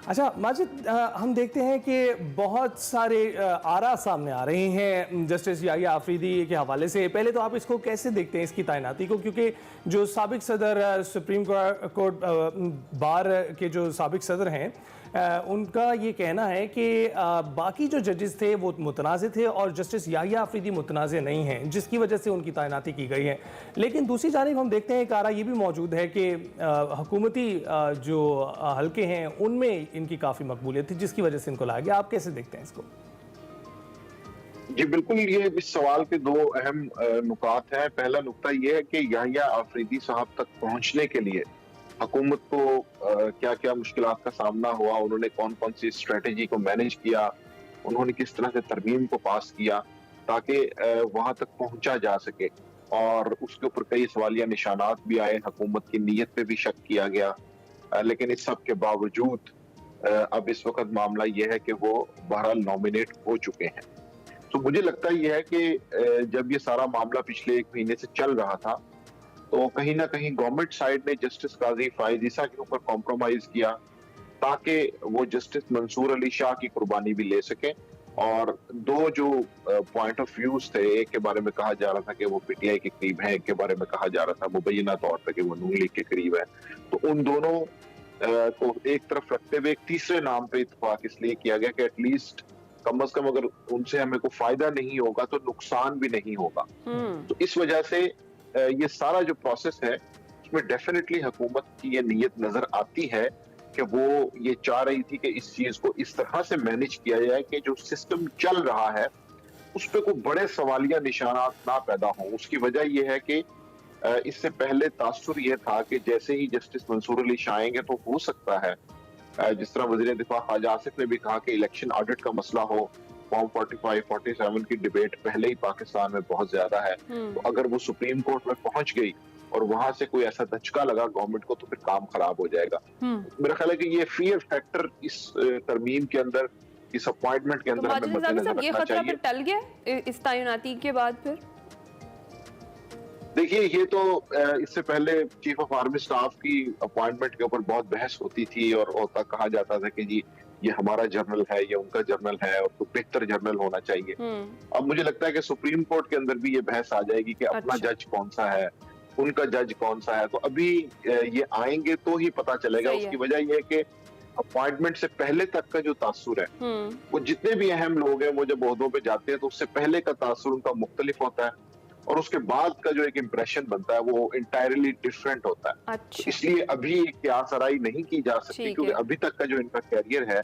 अच्छा माजिद, हम देखते हैं कि बहुत सारे आरा सामने आ रहे हैं जस्टिस याहिया आफरीदी के हवाले से। पहले तो आप इसको कैसे देखते हैं, इसकी तैनाती को? क्योंकि जो साबिक सदर सुप्रीम कोर्ट बार के जो साबिक सदर हैं, उनका ये कहना है कि बाकी जो जजेस थे वो मुतनाज़ थे और जस्टिस याहिया आफरीदी मुतनाज़ नहीं हैं, जिसकी वजह से उनकी तैनाती की गई है। लेकिन दूसरी जानिब हम देखते हैं एक आरा ये भी मौजूद है कि हुकूमती जो हल्के हैं उनमें इनकी काफ़ी मकबूलियत थी, जिसकी वजह से इनको लाया गया। आप कैसे देखते हैं इसको? जी बिल्कुल, ये इस सवाल के दो अहम नुकात हैं। पहला नुकता ये है कि याहिया आफरीदी साहब तक पहुंचने के लिए हुकूमत को क्या क्या मुश्किलात का सामना हुआ, उन्होंने कौन कौन सी स्ट्रेटेजी को मैनेज किया, उन्होंने किस तरह से तरमीम को पास किया ताकि वहां तक पहुंचा जा सके। और उसके ऊपर कई सवालिया निशानात भी आए, हुकूमत की नीयत पे भी शक किया गया। लेकिन इस सब के बावजूद अब इस वक्त मामला यह है कि वो बहरहाल नॉमिनेट हो चुके हैं। तो मुझे लगता यह है कि जब ये सारा मामला पिछले 1 महीने से चल रहा था तो कहीं ना कहीं गवर्नमेंट साइड ने जस्टिस काजी फाइज ईसा के ऊपर कॉम्प्रोमाइज किया ताकि वो जस्टिस मंसूर अली शाह की कुर्बानी भी ले सके। और दो जो पॉइंट ऑफ व्यूज थे, एक के बारे में कहा जा रहा था कि वो पीटीआई के करीब है, एक के बारे में कहा जा रहा था मुबैना तौर पर कि वो नून लीग के करीब है। तो उन दोनों को एक तरफ रखते हुए एक तीसरे नाम पे इत्तेफाक इसलिए किया गया कि एटलीस्ट कम अज कम अगर उनसे हमें को फायदा नहीं होगा तो नुकसान भी नहीं होगा। तो इस वजह से ये सारा जो प्रोसेस है उसमें डेफिनेटली हुकूमत की ये नीयत नजर आती है कि वो ये चाह रही थी कि इस चीज को इस तरह से मैनेज किया जाए कि जो सिस्टम चल रहा है उस पर कोई बड़े सवालिया निशानात ना पैदा हो। उसकी वजह यह है कि इससे पहले तासुर यह था कि जैसे ही जस्टिस मंसूर अली शाह आएंगे तो हो सकता है जिस तरह वज़ीर दिफा ख्वाजा आसिफ ने भी कहा कि इलेक्शन ऑडिट का मसला हो, फॉर्म 45, 47 की डिबेट पहले ही पाकिस्तान में बहुत ज्यादा है। तो अगर वो सुप्रीम कोर्ट में पहुंच गई और वहां से कोई ऐसा धचका लगा गवर्नमेंट को तो फिर काम खराब हो जाएगा। मेरा ख्याल है कि ये फियर फैक्टर इस तरमीम के अंदर, इस अपॉइंटमेंट के अंदर हमें मद्देनजर रखना चाहिए। टल गया इस तैनाती के बाद? फिर देखिए, ये तो इससे पहले चीफ ऑफ आर्मी स्टाफ की अपॉइंटमेंट के ऊपर बहुत बहस होती थी और होता कहा जाता था कि जी ये हमारा जर्नल है, ये उनका जर्नल है और तो बेहतर जर्नल होना चाहिए। अब मुझे लगता है कि सुप्रीम कोर्ट के अंदर भी ये बहस आ जाएगी कि अपना जज कौन सा है, उनका जज कौन सा है। तो अभी ये आएंगे तो ही पता चलेगा। उसकी वजह यह है कि अपॉइंटमेंट से पहले तक का जो तासुर है वो जितने भी अहम लोग हैं वो जब ओहदों पे जाते हैं तो उससे पहले का तासुर उनका मुख्तलिफ होता है और उसके बाद का जो एक इम्प्रेशन बनता है वो इंटायरली डिफरेंट होता है। तो इसलिए अभी क्यास आराई नहीं की जा सकती क्योंकि अभी तक का जो इनका कैरियर है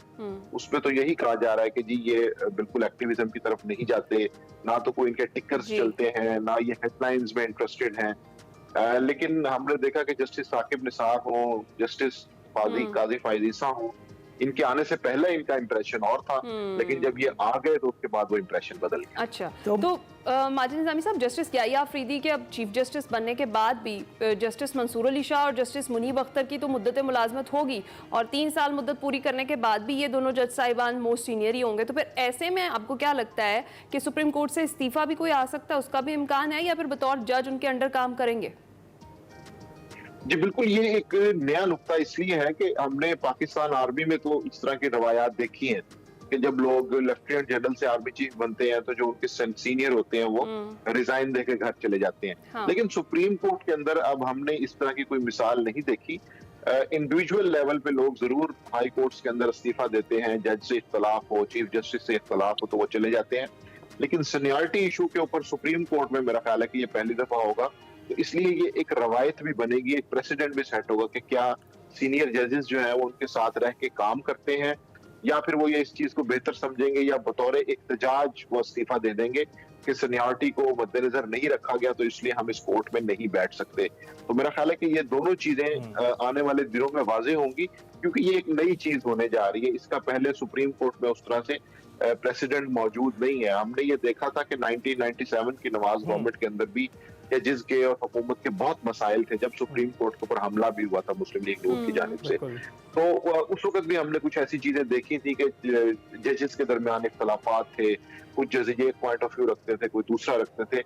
उसमें तो यही कहा जा रहा है कि जी ये बिल्कुल एक्टिविज्म की तरफ नहीं जाते, ना तो कोई इनके टिकर्स चलते हैं, ना ये हेडलाइंस में इंटरेस्टेड हैं। लेकिन हमने देखा कि जस्टिस साकिब निसार हो, जस्टिस काजी फाइज ईसा हो, इनके आने से पहले इनका इंप्रेशन और था, लेकिन जब ये आ गए तो उसके बाद वो इंप्रेशन बदल गया। अच्छा, तो माजिद निज़ामी साहब, जस्टिस याहिया आफरीदी के अब चीफ जस्टिस बनने के बाद भी जस्टिस मंसूर अली शाह और जस्टिस मुनीब अख्तर की तो मुद्दत मुलाजमत होगी और 3 साल मुद्दत पूरी करने के बाद भी ये दोनों जज साहिबान मोस्ट सीनियर ही होंगे। तो फिर ऐसे में आपको क्या लगता है कि सुप्रीम कोर्ट से इस्तीफा भी कोई आ सकता है, उसका भी इम्कान है, या फिर बतौर जज उनके अंडर काम करेंगे? जी बिल्कुल, ये एक नया नुक्ता इसलिए है कि हमने पाकिस्तान आर्मी में तो इस तरह की रवायात देखी हैं कि जब लोग लेफ्टिनेंट जनरल से आर्मी चीफ बनते हैं तो जो उनके सीनियर होते हैं वो रिजाइन देकर घर चले जाते हैं। लेकिन सुप्रीम कोर्ट के अंदर अब हमने इस तरह की कोई मिसाल नहीं देखी। इंडिविजुअल लेवल पे लोग जरूर हाई कोर्ट्स के अंदर इस्तीफा देते हैं, जज से इख्तलाफ हो, चीफ जस्टिस से इख्तलाफ हो तो वो चले जाते हैं। लेकिन सीनियरिटी इशू के ऊपर सुप्रीम कोर्ट में मेरा ख्याल है कि ये पहली दफा होगा, तो इसलिए ये एक रवायत भी बनेगी, एक प्रेसिडेंट भी सेट होगा कि क्या सीनियर जजेस जो है वो उनके साथ रह के काम करते हैं या फिर वो ये इस चीज को बेहतर समझेंगे या बतौर इख्तिजाज वो इस्तीफा दे देंगे कि सीनियरिटी को मद्देनजर नहीं रखा गया तो इसलिए हम इस कोर्ट में नहीं बैठ सकते। तो मेरा ख्याल है कि ये दोनों चीजें आने वाले दिनों में वाजे होंगी क्योंकि ये एक नई चीज होने जा रही है। इसका पहले सुप्रीम कोर्ट में उस तरह से प्रेसिडेंट मौजूद नहीं है। हमने ये देखा था कि 1997 की नवाज गवर्नमेंट के अंदर भी जजेस के और हुकूमत के बहुत मसाइल थे जब सुप्रीम कोर्ट के ऊपर हमला भी हुआ था मुस्लिम लीग नून की जानिब से। बिल्कुल। तो उस वक्त भी हमने कुछ ऐसी चीजें देखी थी कि जजेस के दरमियान इख्तलाफात थे, कुछ जजेस एक पॉइंट ऑफ व्यू रखते थे, कोई दूसरा रखते थे।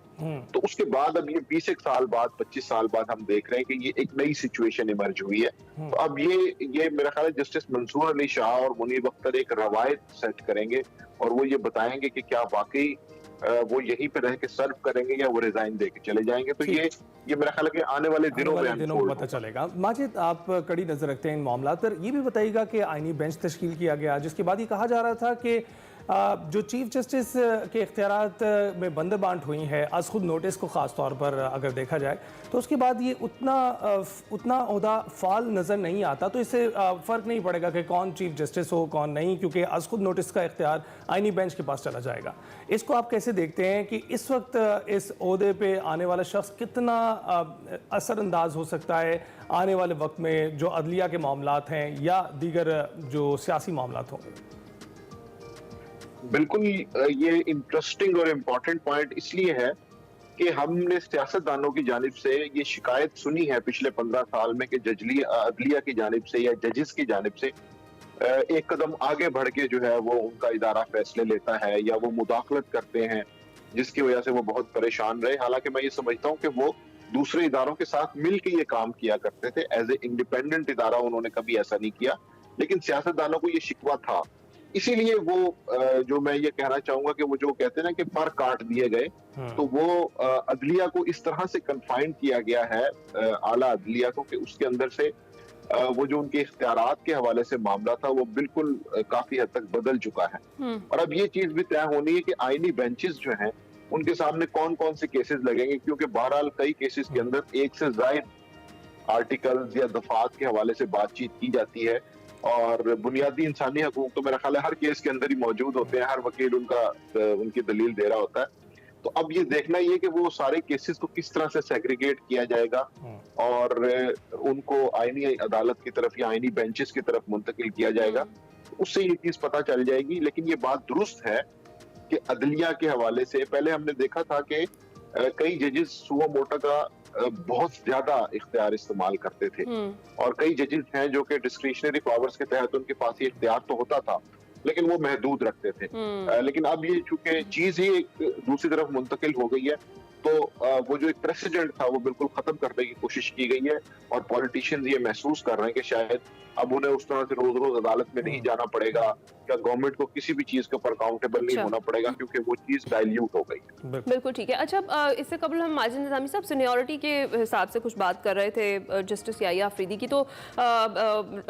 तो उसके बाद अब ये 20 एक साल बाद, 25 साल बाद हम देख रहे हैं कि ये एक नई सिचुएशन इमर्ज हुई है। तो अब ये मेरा ख्याल है जस्टिस मंसूर अली शाह और मुनीब अख्तर एक रवायत सेट करेंगे और वो ये बताएंगे कि क्या वाकई वो यहीं पे रह के सर्व करेंगे या वो रिजाइन दे के चले जाएंगे। तो ये मेरा ख्याल है कि आने वाले दिनों में पता चलेगा। माजिद, आप कड़ी नजर रखते हैं इन मामला पर, ये भी बताइएगा कि आईनी बेंच तश्कील किया गया जिसके बाद ये कहा जा रहा था कि जो चीफ जस्टिस के इख्तियारात में बंदरबांट हुई है आज खुद नोटिस को ख़ास तौर पर अगर देखा जाए तो उसके बाद ये उतना ओहदा फाल नज़र नहीं आता। तो इससे फ़र्क नहीं पड़ेगा कि कौन चीफ जस्टिस हो कौन नहीं, क्योंकि आज खुद नोटिस का इख्तियार आईनी बेंच के पास चला जाएगा। इसको आप कैसे देखते हैं कि इस वक्त इस ओहदे पे आने वाला शख्स कितना असरअंदाज हो सकता है आने वाले वक्त में जो अदलिया के मामलात हैं या दीगर जो सियासी मामलात होंगे? बिल्कुल, ये इंटरेस्टिंग और इम्पोर्टेंट पॉइंट इसलिए है कि हमने सियासतदानों की जानिब से ये शिकायत सुनी है पिछले 15 साल में कि अदलिया की जानिब से या जजेस की जानिब से एक कदम आगे बढ़ के जो है वो उनका इदारा फैसले लेता है या वो मुदाखलत करते हैं, जिसकी वजह से वो बहुत परेशान रहे। हालांकि मैं ये समझता हूँ कि वो दूसरे इदारों के साथ मिल के ये काम किया करते थे। एज ए इंडिपेंडेंट इदारा उन्होंने कभी ऐसा नहीं किया, लेकिन सियासतदानों को ये शिकवा था। इसीलिए वो जो मैं ये कहना चाहूंगा कि वो जो कहते हैं ना कि पर काट दिए गए, तो वो अदलिया को इस तरह से कन्फाइन किया गया है, आला अदलिया को, कि उसके अंदर से वो जो उनके इख्तियारात के हवाले से मामला था वो बिल्कुल काफी हद तक बदल चुका है। और अब ये चीज भी तय होनी है कि आईनी बेंचेस जो हैं उनके सामने कौन कौन से केसेस लगेंगे, क्योंकि बहरहाल कई केसेस के अंदर एक से ज्यादा आर्टिकल्स या दफात के हवाले से बातचीत की जाती है और बुनियादी इंसानी हकूक तो मेरा ख्याल है हर केस के अंदर ही मौजूद होते हैं, हर वकील उनकी दलील दे रहा होता है। तो अब ये देखना ये कि वो सारे केसेस को किस तरह से सेग्रीगेट किया जाएगा और उनको आईनी अदालत की तरफ या आईनी बेंचेस की तरफ मुंतकिल किया जाएगा, उससे ये चीज पता चल जाएगी। लेकिन ये बात दुरुस्त है कि अदलिया के हवाले से पहले हमने देखा था कि कई जजेस सुओ मोटा का बहुत ज्यादा इख्तियार इस्तेमाल करते थे और कई जजेस हैं जो कि डिस्क्रिशनरी पावर्स के तहत उनके पास ये इख्तियार तो होता था लेकिन वो महदूद रखते थे। लेकिन अब ये चूंकि चीज ही एक दूसरी तरफ मुंतकिल हो गई है तो वो जो एक प्रेसिडेंट था वो बिल्कुल खत्म करने की कोशिश की गई है और पॉलिटिशियंस ये महसूस कर रहे हैं कि शायद अब उन्हें उस तरह से रोज रोज अदालत में नहीं जाना पड़ेगा, क्या गवर्नमेंट को किसी भी चीज के ऊपर अकाउंटेबल नहीं होना पड़ेगा क्योंकि वो चीज डाइल्यूट हो गई है। बिल्कुल ठीक है। अच्छा, इससे कबल हम माजिद निज़ामी साहब सीनियरिटी के हिसाब से कुछ बात कर रहे थे जस्टिस याहिया अफरीदी की, तो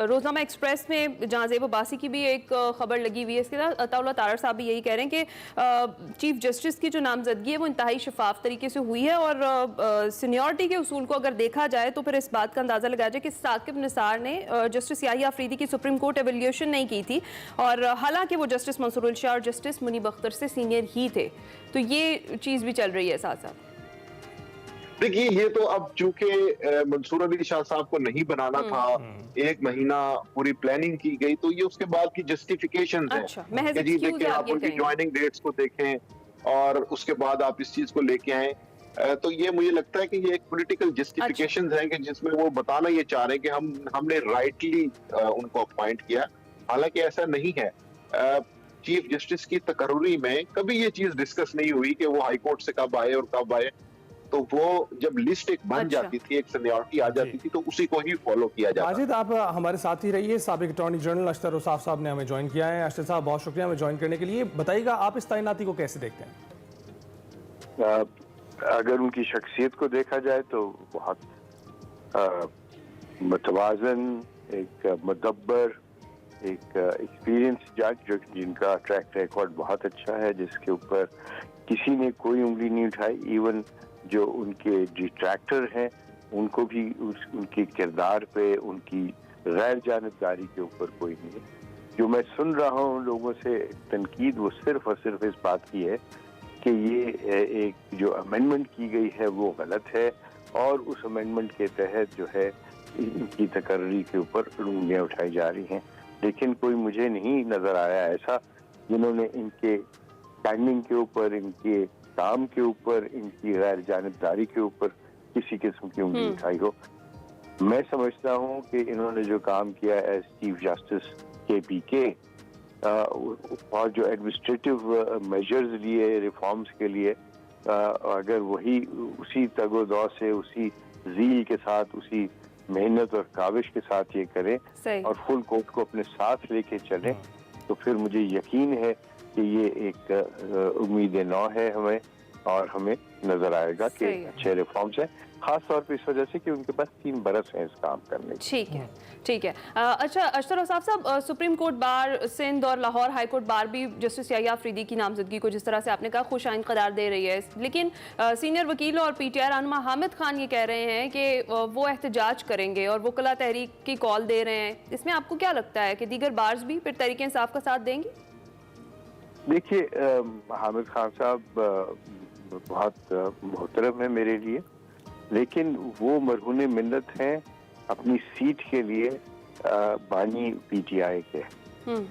रोजनामा एक्सप्रेस में जहाँ ज़ेब अब्बासी की भी एक खबर लगी हुई है, इसके साथ अताउल्लाह तारड़ साहब भी यही कह रहे हैं कि चीफ जस्टिस की जो नामजदगी है वो इंतहाई शफाफ तरीके से हुई है और सीनियरिटी के उसूल को अगर देखा जाए तो फिर इस बात का अंदाजा लगाया जाए कि साकिब निसार ने जस्टिस याहिया अफरीदी की सुप्रीम कोर्ट एवेल्यूएशन नहीं की थी और हालांकि वो जस्टिस मंसूर अली शाह और जस्टिस मुनीब अख्तर से सीनियर ही थे, तो ये चीज भी चल रही है साथ साथ। देखिए, ये तो अब चूंकि मंसूर अली शाह साहब को नहीं बनाना था, एक महीना पूरी प्लानिंग की गई, तो ये उसके बाद की जस्टिफिकेशन है कि जी देखिए आप उनकी ज्वाइनिंग डेट्स को देखें और उसके बाद आप इस चीज को लेके आए। तो ये मुझे लगता है कि ये एक पॉलिटिकल जस्टिफिकेशन है कि जिसमें वो बताना ये चाह रहे हैं कि हमने राइटली उनको अपॉइंट किया, हालांकि ऐसा नहीं है। चीफ जस्टिस की तकर्री में कभी ये चीज डिस्कस नहीं हुई कि वो हाई कोर्ट से कब आए और कब आए, तो वो जब लिस्ट एक बन जाती थी, एक सीनियरिटी आ जाती थी, तो उसी को ही फॉलो किया जाता। माजिद, आप हमारे साथ ही रहिए। साबिक अटॉर्नी जनरल अशतर उसाफ साहब ने हमें ज्वाइन किया है। अशतर साहब, बहुत शुक्रिया हमें ज्वाइन करने के लिए। बताइएगा आप इस तैनाती को कैसे देखते हैं? अगर उनकी शख्सियत को देखा जाए तो बहुत मुतवाज़न, एक मुदब्बर, एक एक्सपीरियंस जज जिनका ट्रैक रिकॉर्ड बहुत अच्छा है, जिसके ऊपर किसी ने कोई उंगली नहीं उठाई। इवन जो उनके डिट्रैक्टर हैं उनको भी उनके किरदार पे, उनकी गैर जानबदारी के ऊपर कोई नहीं है। जो मैं सुन रहा हूँ लोगों से तनकीद, वो सिर्फ और सिर्फ इस बात की है कि ये एक जो अमेंडमेंट की गई है वो गलत है और उस अमेंडमेंट के तहत जो है इनकी तकर्री के ऊपर उंगलियां उठाई जा रही हैं। लेकिन कोई मुझे नहीं नजर आया ऐसा जिन्होंने इनके टाइमिंग के ऊपर, इनके काम के ऊपर, इनकी गैर जानिबदारी के ऊपर किसी किस्म की उंगली उठाई हो। मैं समझता हूँ कि इन्होंने जो काम किया एज चीफ जस्टिस KPK और जो एडमिनिस्ट्रेटिव मेजर्स लिए रिफॉर्म्स के लिए, अगर वही उसी तगोदौ से, उसी ज़ील के साथ, उसी मेहनत और काविश के साथ ये करें और फुल कोर्ट को अपने साथ लेके चलें, तो फिर मुझे यकीन है कि ये एक उम्मीद नौ है हमें, और हमें नजर आएगा कि अच्छे रिफॉर्म्स हैं, खास तौर पे इस वजह से कि उनके पास 3 बरस हैं इस काम करने के। ठीक है, ठीक है। अच्छा अशतर औसाफ साहब, सुप्रीम कोर्ट बार सिंध और लाहौर हाई कोर्ट बार भी जस्टिस याहिया अफरीदी की नामजदगी को जिस तरह से आपने कहा खुश आइंद करार दे रही है, लेकिन सीनियर वकील और PTI रहनुमा हामिद खान ये कह रहे हैं कि वो एहतजाज करेंगे और वकला तहरीक की कॉल दे रहे हैं। इसमें आपको क्या लगता है कि दीगर बार्स भी फिर तहरीक इंसाफ का साथ देंगे? देखिए, हामिद खान साहब बहुत मोहतरम है मेरे लिए, लेकिन वो मरहून मिन्नत हैं अपनी सीट के लिए बानी PTI के,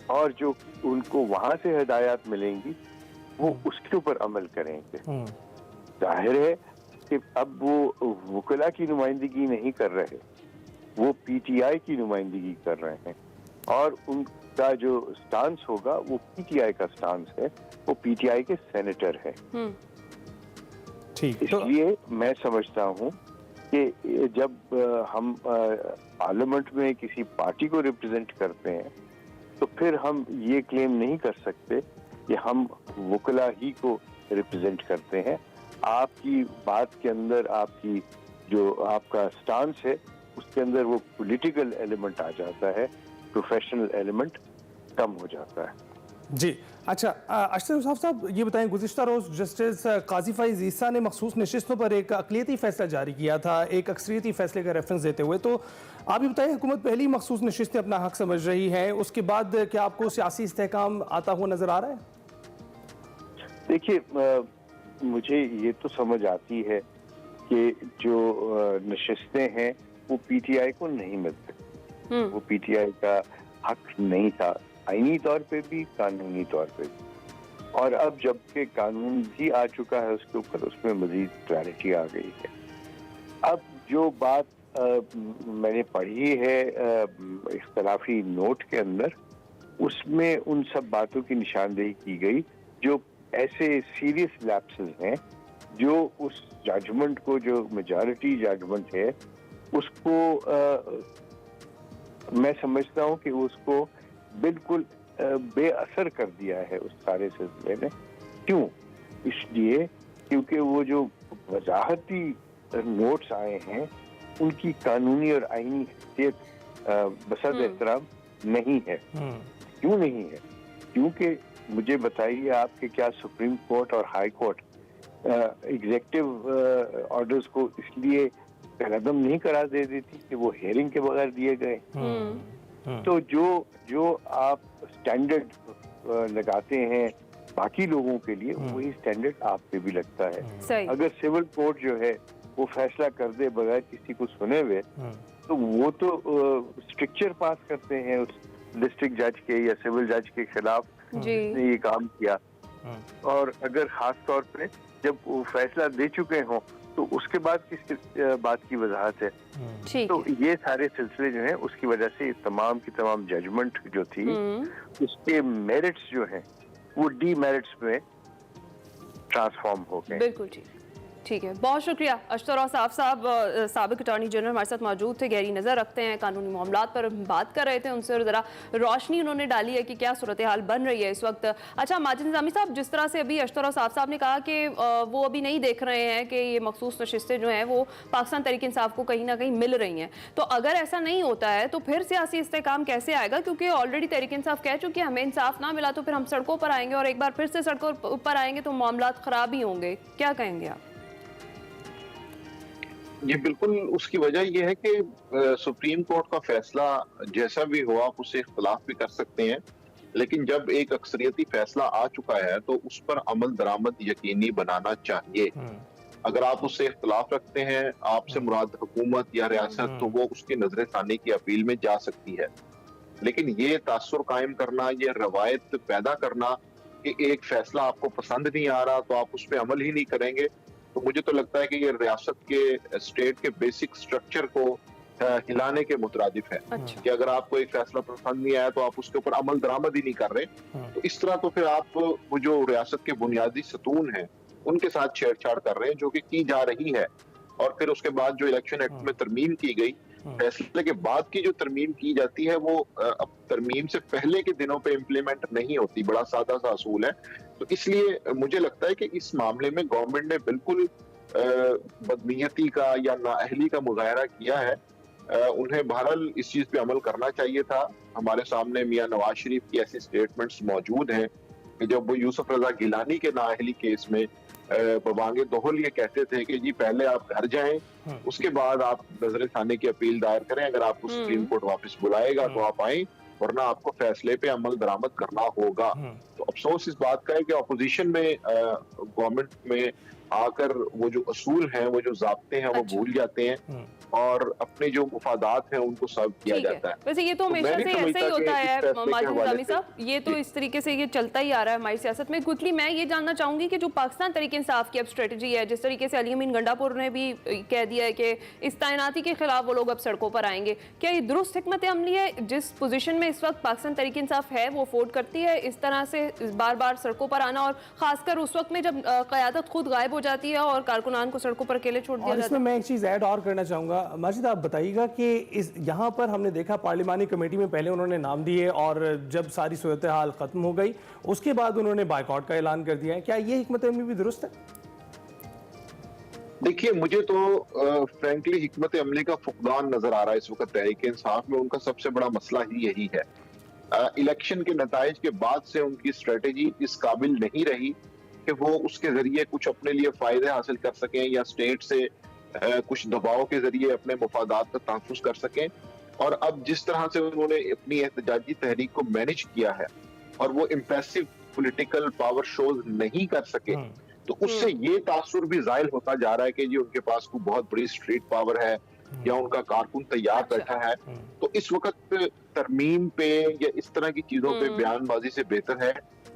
और जो उनको वहां से हिदायत मिलेंगी वो उसके ऊपर अमल करेंगे। जाहिर है कि अब वो वकला की नुमाइंदगी नहीं कर रहे, वो PTI की नुमाइंदगी कर रहे हैं, और उनका जो स्टांस होगा वो PTI का स्टांस है, वो PTI के सेनेटर है। इसलिए मैं समझता हूँ कि जब हम पार्लियामेंट में किसी पार्टी को रिप्रेजेंट करते हैं तो फिर हम ये क्लेम नहीं कर सकते कि हम वकला ही को रिप्रेजेंट करते हैं। आपकी बात के अंदर, आपकी जो आपका स्टांस है उसके अंदर वो पॉलिटिकल एलिमेंट आ जाता है, प्रोफेशनल एलिमेंट कम हो जाता है। जी अच्छा, अशतर औसाफ साहब ये बताएं, गुज़िश्ता रोज़ जस्टिस काजी फ़ाइज़ ईसा ने मखसूस नशिस्तों पर एक अक़लियती फ़ैसला जारी किया था, एक अक्सरियती फ़ैसले का रेफरेंस देते हुए। तो आप ये बताएं, हुकूमत पहली मखसूस नशिस्तें अपना हक समझ रही है, उसके बाद क्या आपको सियासी इस्तेहकाम आता हुआ नज़र आ रहा है? देखिए, मुझे ये तो समझ आती है कि जो नशिस्तें हैं वो PTI को नहीं मिलते, वो PTI का हक नहीं था, आईनी तौर पे भी, कानूनी तौर पे भी। और अब जबकि कानून भी आ चुका है उसके ऊपर, उसमें मजीद क्लैरिटी आ गई है। अब जो बात मैंने पढ़ी है इख्तलाफी नोट के अंदर, उसमें उन सब बातों की निशानदेही की गई जो ऐसे सीरियस लैप्सेस हैं, जो उस जजमेंट को, जो मेजॉरिटी जजमेंट है, उसको मैं समझता हूँ कि उसको बिल्कुल बेअसर कर दिया है उस सारे सिलसिले में। क्यों? इसलिए क्योंकि वो जो वजाहती नोट्स आए हैं उनकी कानूनी और आईनी हैसियत बसद एहतराम नहीं है। क्यों नहीं है? क्योंकि मुझे बताइए आप कि क्या सुप्रीम कोर्ट और हाई कोर्ट एग्जीक्यूटिव ऑर्डर्स को इसलिए कदम नहीं करार दे देती कि वो हेयरिंग के बगैर दिए गए? तो जो आप स्टैंडर्ड लगाते हैं बाकी लोगों के लिए, वही स्टैंडर्ड आप पे भी लगता है। अगर सिविल कोर्ट जो है वो फैसला कर दे बगैर किसी को सुने हुए, तो वो तो स्ट्रिक्चर पास करते हैं उस डिस्ट्रिक्ट जज के या सिविल जज के खिलाफ जिसने ये काम किया। और अगर खास तौर पे जब वो फैसला दे चुके हों तो उसके बाद किस बात की वजाहत है? तो ये सारे सिलसिले जो हैं उसकी वजह से तमाम की तमाम जजमेंट जो थी उसके मेरिट्स जो हैं वो डीमेरिट्स में ट्रांसफॉर्म हो गए। बिल्कुल ठीक है, बहुत शुक्रिया अशतर औसाफ साहब, साबिक अटॉर्नी जनरल हमारे साथ मौजूद थे, गहरी नज़र रखते हैं कानूनी मामलात पर, बात कर रहे थे उनसे और ज़रा रोशनी उन्होंने डाली है कि क्या सूरत हाल बन रही है इस वक्त। अच्छा माजिद निज़ामी साहब, जिस तरह से अभी अशतर औसाफ साहब ने कहा कि वो अभी नहीं देख रहे हैं कि ये मखसूस नशिस्तें जो हैं वो पाकिस्तान तहरीक इंसाफ को कहीं ना कहीं मिल रही हैं, तो अगर ऐसा नहीं होता है तो फिर सियासी इस्तेहकाम कैसे आएगा? क्योंकि ऑलरेडी तहरीक इंसाफ कह चुकी है हमें इंसाफ ना मिला तो फिर हम सड़कों पर आएंगे, और एक बार फिर से सड़कों पर आएंगे तो मामलात ख़राब ही होंगे। क्या कहेंगे आप? ये बिल्कुल उसकी वजह यह है कि सुप्रीम कोर्ट का फैसला जैसा भी हो आप उससे इख्तलाफ भी कर सकते हैं, लेकिन जब एक अक्सरियती फैसला आ चुका है तो उस पर अमल दरामद यकीनी बनाना चाहिए। अगर आप उससे इख्तलाफ रखते हैं, आपसे मुराद हुकूमत या रियासत, तो वो उसकी नजर सानी की अपील में जा सकती है। लेकिन ये तासुर कायम करना, ये रवायत पैदा करना कि एक फैसला आपको पसंद नहीं आ रहा तो आप उस पर अमल ही नहीं करेंगे, तो मुझे तो लगता है कि ये रियासत के स्टेट के बेसिक स्ट्रक्चर को हिलाने के मुतरादिफ है। अच्छा। कि अगर आपको एक फैसला पसंद नहीं आया तो आप उसके ऊपर अमल दरामद ही नहीं कर रहे, तो इस तरह तो फिर आप वो जो रियासत के बुनियादी सतून हैं उनके साथ छेड़छाड़ कर रहे हैं, जो कि की जा रही है। और फिर उसके बाद जो इलेक्शन एक्ट में तरमीम की गई, फैसले के बाद की जो तरमीम की जाती है वो अब तरमीम से पहले के दिनों पे इम्प्लीमेंट नहीं होती। बड़ा सादा सा असूल है। तो इसलिए मुझे लगता है कि इस मामले में गवर्नमेंट ने बिल्कुल बदनीयती का या नाअहली का मुजाहरा किया है। उन्हें बहरहाल इस चीज पे अमल करना चाहिए था। हमारे सामने मियां नवाज शरीफ की ऐसी स्टेटमेंट्स मौजूद हैं कि जब वो यूसुफ रजा गिलानी के नाअहली केस में बबांगे दोहल ये कहते थे कि जी पहले आप घर जाएं, उसके बाद आप नजर खाने की अपील दायर करें, अगर आपको सुप्रीम कोर्ट वापस बुलाएगा तो आप आए, वरना आपको फैसले पे अमल दरामद करना होगा। तो अफसोस इस बात का है कि अपोजिशन में गवर्नमेंट में आकर वो जो असूल हैं, वो जो ज़ाब्ते हैं, वो भूल जाते हैं और अपने जो मुफादात हैं उनको सर्व किया जाता है। वैसे ये तो हमेशा से ऐसा ही होता है माजिद निज़ामी साहब, ये तो इस तरीके से ये चलता ही आ रहा है हमारी सियासत में। क्विकली मैं ये जानना चाहूंगी कि जो पाकिस्तान तरीके इंसाफ की अब स्ट्रेटजी है, जिस तरीके से अली अमीन गंडापुर ने भी कह दिया है कि इस तैनाती के खिलाफ वो लोग अब सड़कों पर आएंगे, क्या ये दुरुस्त हिकमत अमली है? जिस पोजीशन में इस वक्त पाकिस्तान तरीके इंसाफ है वो अफोर्ड करती है इस तरह से बार बार सड़कों पर आना, और खासकर उस वक्त में जब क़यादत खुद गायब हो जाती है और कारकुनान को सड़कों पर अकेले छोड़ दिया जाता है? इसमें मैं एक चीज़ ऐड और करना चाहूँगा। माजिद, आप बताइएगा कि इस यहाँ पर हमने देखा पार्लिमानी कमेटी में पहले उन्होंने नाम दिए और जब सारी सूरत हाल ख़त्म हो गई उसके बाद उन्होंने बायकॉट का ऐलान कर दिया है। क्या ये हिकमत अमली भी दुरुस्त है? देखिए, मुझे तो फ्रैंकली हिकमत अमली का फुकदान नजर आ रहा है इस वक्त तहरीक इंसाफ में। उनका सबसे बड़ा मसला ही यही है। इलेक्शन के नताइज के बाद से उनकी स्ट्रेटेजी इस काबिल नहीं रही कि वो उसके जरिए कुछ अपने लिए फायदे हासिल कर सकें या स्टेट से कुछ दबाव के जरिए अपने मुफादात का तहफ़्फ़ुज़ कर सकें। और अब जिस तरह से उन्होंने अपनी एहतजाजी तहरीक को मैनेज किया है और वो इम्प्रेसिव पॉलिटिकल पावर शोज नहीं कर सके, तो उससे ये तासुर भी जाहिर होता जा रहा है कि जी उनके पास कोई बहुत बड़ी स्ट्रीट पावर है या उनका कारकुन तैयार बैठा है। तो इस वक्त तरमीम पे या इस तरह की चीजों पे बयानबाजी से बेहतर है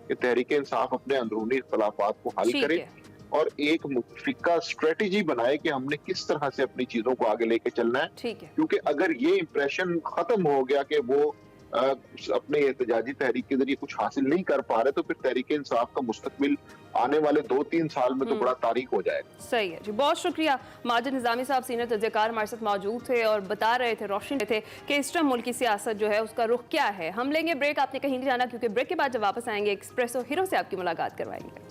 कि तहरीक इंसाफ अपने अंदरूनी इख्तलाफात को हल करे और एक मुतफिका स्ट्रेटेजी बनाए कि हमने किस तरह से अपनी चीजों को आगे लेके चलना है। क्योंकि अगर ये इंप्रेशन खत्म हो गया कि वो अपने एहतजाजी तहरीक के जरिए कुछ हासिल नहीं कर पा रहे, तो फिर तहरीक इंसाफ का मुस्तकबिल आने वाले 2-3 साल में तो बड़ा तारीख हो जाएगा। सही है जी, बहुत शुक्रिया। माजिद निज़ामी साहब सीनियर तज्ज़ियाकार हमारे साथ मौजूद थे और बता रहे थे, रोशन थे कि इस टाइम मुल्क की सियासत जो है उसका रुख क्या है। हम लेंगे ब्रेक, आपने कहीं नहीं जाना, क्योंकि ब्रेक के बाद जब वापस आएंगे एक्सप्रेसो हीरो से आपकी मुलाकात करवाएंगे।